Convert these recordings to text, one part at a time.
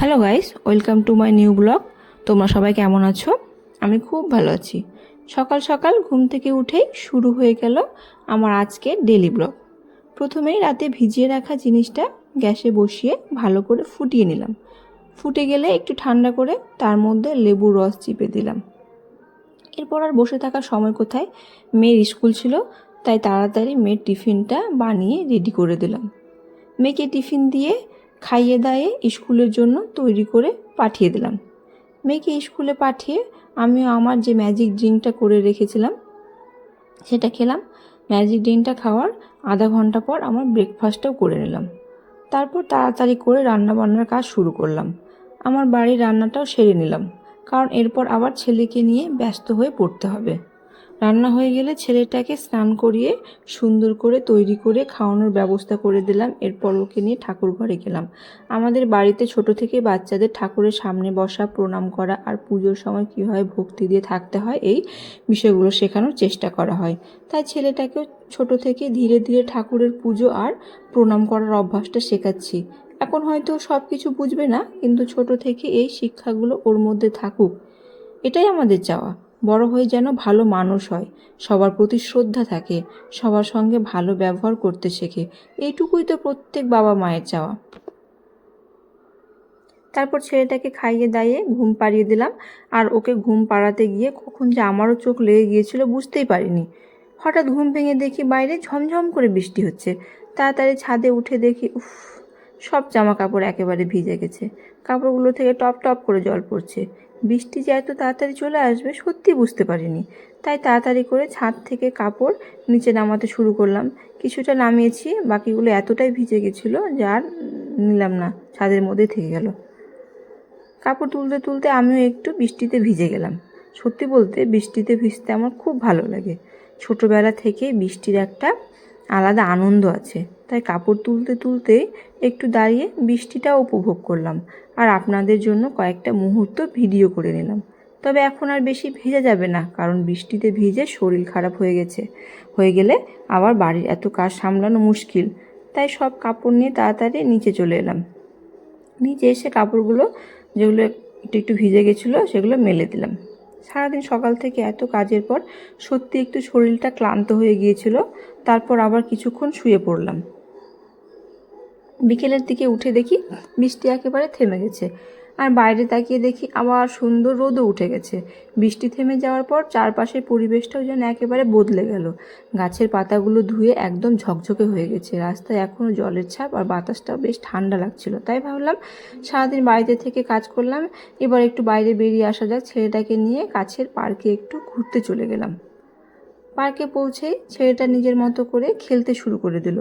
Hello guys, welcome to my new blog. তোমরা সবাই কেমন আছো? আমি খুব ভালো আছি। সকাল সকাল ঘুম থেকে উঠেই শুরু হয়ে গেল আমার আজকের ডেলি ব্লগ। প্রথমেই রাতে ভিজিয়ে রাখা জিনিসটা গ্যাসে বসিয়ে ভালো করে ফুটিয়ে নিলাম। ফুটে গেলে একটু ঠান্ডা করে তার মধ্যে লেবুর রস চিপে দিলাম। এরপর আর বসে থাকার সময় কোথায়, মেয়ের স্কুল ছিল, তাই তাড়াতাড়ি মেয়ের টিফিনটা বানিয়ে রেডি করে দিলাম। মেয়েকে টিফিন দিয়ে খাইয়ে দাইয়ে স্কুলের জন্য তৈরি করে পাঠিয়ে দিলাম। মেয়েকে স্কুলে পাঠিয়ে আমিও আমার যে ম্যাজিক ড্রিঙ্কটা করে রেখেছিলাম সেটা খেলাম। ম্যাজিক ড্রিঙ্কটা খাওয়ার আধা ঘন্টা পর আমার ব্রেকফাস্টটাও করে নিলাম। তারপর তাড়াতাড়ি করে রান্নাবান্নার কাজ শুরু করলাম। আমার বাড়ির রান্নাটাও সেরে নিলাম, কারণ এরপর আবার ছেলেকে নিয়ে ব্যস্ত হয়ে পড়তে হবে। রান্না হয়ে গেলে ছেলেটাকে স্নান করিয়ে সুন্দর করে তৈরি করে খাওয়ানোর ব্যবস্থা করে দিলাম। এরপর ওকে নিয়ে ঠাকুর ঘরে গেলাম। আমাদের বাড়িতে ছোট থেকে বাচ্চাদের ঠাকুরের সামনে বসা, প্রণাম করা আর পুজোর সময় কীভাবে ভক্তি দিয়ে থাকতে হয় এই বিষয়গুলো শেখানোর চেষ্টা করা হয়। তাই ছেলেটাকেও ছোট থেকে ধীরে ধীরে ঠাকুরের পুজো আর প্রণাম করার অভ্যাসটা শেখাচ্ছি। এখন হয়তো সব কিছু বুঝবে না, কিন্তু ছোট থেকে এই শিক্ষাগুলো ওর মধ্যে থাকুক, এটাই আমাদের চাওয়া। বড় হয়ে যেন ভালো মানুষ হয়, সবার প্রতি শ্রদ্ধা থাকে, সবার সঙ্গে ভালো ব্যবহার করতে শেখে। এইটুকুই তো প্রত্যেক বাবা মায়ের চাওয়া। তারপর ছেলেটাকে খাইয়ে দাইয়ে ঘুম পাড়িয়ে দিলাম। আর ওকে ঘুম পাড়াতে গিয়ে কখন যে আমারও চোখ লেগে গিয়েছিল বুঝতেই পারিনি। হঠাৎ ঘুম ভেঙে দেখি বাইরে ঝমঝম করে বৃষ্টি হচ্ছে। তাড়াতাড়ি ছাদে উঠে দেখি, উফ, সব জামা কাপড় একেবারে ভিজে গেছে। কাপড়গুলো থেকে টপ টপ করে জল পড়ছে। বৃষ্টি যে এত তাড়াতাড়ি চলে আসবে সত্যি বুঝতে পারিনি। তাই তাড়াতাড়ি করে ছাদ থেকে কাপড় নিচে নামাতে শুরু করলাম। কিছুটা নামিয়েছি, বাকিগুলো এতটাই ভিজে গেছিলো যে আর নিলাম না, ছাদের মধ্যে থেকে গেল। কাপড় তুলতে তুলতে আমিও একটু বৃষ্টিতে ভিজে গেলাম। সত্যি বলতে বৃষ্টিতে ভিজতে আমার খুব ভালো লাগে। ছোটোবেলা থেকে বৃষ্টির একটা আলাদা আনন্দ আছে, তাই কাপড় তুলতে তুলতে একটু দাঁড়িয়ে বৃষ্টিটাও উপভোগ করলাম আর আপনাদের জন্য কয়েকটা মুহূর্ত ভিডিও করে নিলাম। তবে এখন আর বেশি ভেজা যাবে না, কারণ বৃষ্টিতে ভিজে শরীর খারাপ হয়ে গেলে আবার বাড়ির এত কাজ সামলানো মুশকিল। তাই সব কাপড় নিয়ে তাড়াতাড়ি নিচে চলে এলাম। নিচে এসে কাপড়গুলো যেগুলো একটু একটু ভিজে গেছিলো সেগুলো মেলে দিলাম। সারাদিন সকাল থেকে এত কাজের পর সত্যি একটু শরীরটা ক্লান্ত হয়ে গিয়েছিল। তারপর আবার কিছুক্ষণ শুয়ে পড়লাম। বিকেলের দিকে উঠে দেখি বৃষ্টি একেবারে থেমে গেছে, আর বাইরে তাকিয়ে দেখি আবার সুন্দর রোদও উঠে গেছে। বৃষ্টি থেমে যাওয়ার পর চারপাশের পরিবেশটাও যেন একেবারে বদলে গেল। গাছের পাতাগুলো ধুয়ে একদম ঝকঝকে হয়ে গেছে। রাস্তায় এখনও জলের ছাপ আর বাতাসটাও বেশ ঠান্ডা লাগছিল। তাই ভাবলাম সারাদিন বাড়িতে থেকে কাজ করলাম, এবার একটু বাইরে বেরিয়ে আসা যাক। ছেলেটাকে নিয়ে কাছের পার্কে একটু ঘুরতে চলে গেলাম। পার্কে পৌঁছেই ছেলেটা নিজের মতো করে খেলতে শুরু করে দিল।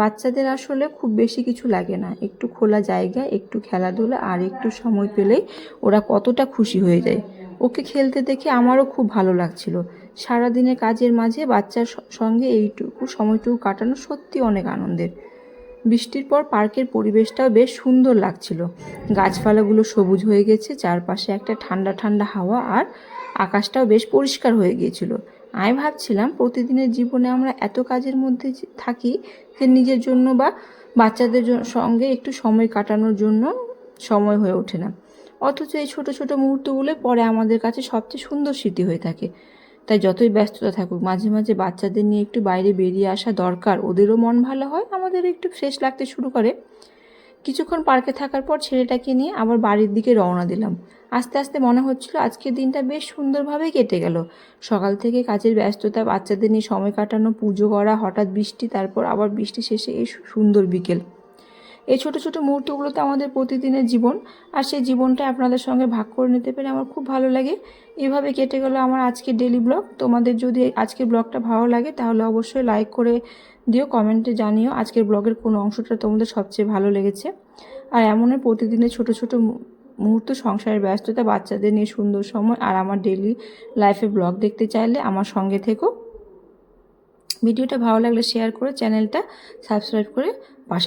বাচ্চাদের আসলে খুব বেশি কিছু লাগে না, একটু খোলা জায়গা, একটু খেলাধুলা আর একটু সময় পেলেই ওরা কতটা খুশি হয়ে যায়। ওকে খেলতে দেখে আমারও খুব ভালো লাগছিল। সারাদিনের কাজের মাঝে বাচ্চার সঙ্গে এইটুকু সময়টুকু কাটানো সত্যি অনেক আনন্দের। বৃষ্টির পর পার্কের পরিবেশটাও বেশ সুন্দর লাগছিল। গাছপালাগুলো সবুজ হয়ে গেছে, চারপাশে একটা ঠান্ডা ঠান্ডা হাওয়া, আর আকাশটাও বেশ পরিষ্কার হয়ে গিয়েছিল। আমি ভাবছিলাম প্রতিদিনের জীবনে আমরা এত কাজের মধ্যে থাকি যে নিজের জন্য বা বাচ্চাদের সঙ্গে একটু সময় কাটানোর জন্য সময় হয়ে ওঠে না। অথচ এই ছোট ছোট মুহূর্তগুলো পরে আমাদের কাছে সবচেয়ে সুন্দর স্মৃতি হয়ে থাকে। তাই যতই ব্যস্ততা থাকুক, মাঝে মাঝে বাচ্চাদের নিয়ে একটু বাইরে বেরিয়ে আসা দরকার। ওদেরও মন ভালো হয়, আমাদেরও একটু ফ্রেশ লাগতে শুরু করে। কিছুক্ষণ পার্কে থাকার পর ছেলেটাকে নিয়ে আবার বাড়ির দিকে রওনা দিলাম। আস্তে আস্তে মনে হচ্ছিল আজকের দিনটা বেশ সুন্দরভাবেই কেটে গেল। সকাল থেকে কাজের ব্যস্ততা, বাচ্চাদের নিয়ে সময় কাটানো, পুজো করা, হঠাৎ বৃষ্টি, তারপর আবার বৃষ্টি শেষে এই সুন্দর বিকেল। এই ছোট ছোট মুহূর্তগুলো তো আমাদের প্রতিদিনের জীবন, আর সেই জীবনটা আপনাদের সঙ্গে ভাগ করে নিতে পেরে আমার খুব ভালো লাগে। এভাবে কেটে গেল আমার আজকের ডেলি ব্লগ। তোমাদের যদি আজকের ব্লগটা ভালো লাগে তাহলে অবশ্যই লাইক করে দিও, কমেন্টে জানিও আজকের ব্লগের কোন অংশটা তোমাদের সবচেয়ে ভালো লেগেছে। আর এমনই প্রতিদিনের ছোট ছোট মুহূর্ত, সংসারের ব্যস্ততা, বাচ্চাদের নিয়ে সুন্দর সময় আর আমার ডেলি লাইফে ব্লগ দেখতে চাইলে আমার সঙ্গে থেকো। ভিডিওটা ভালো লাগলে শেয়ার করে চ্যানেলটা সাবস্ক্রাইব করে পাশে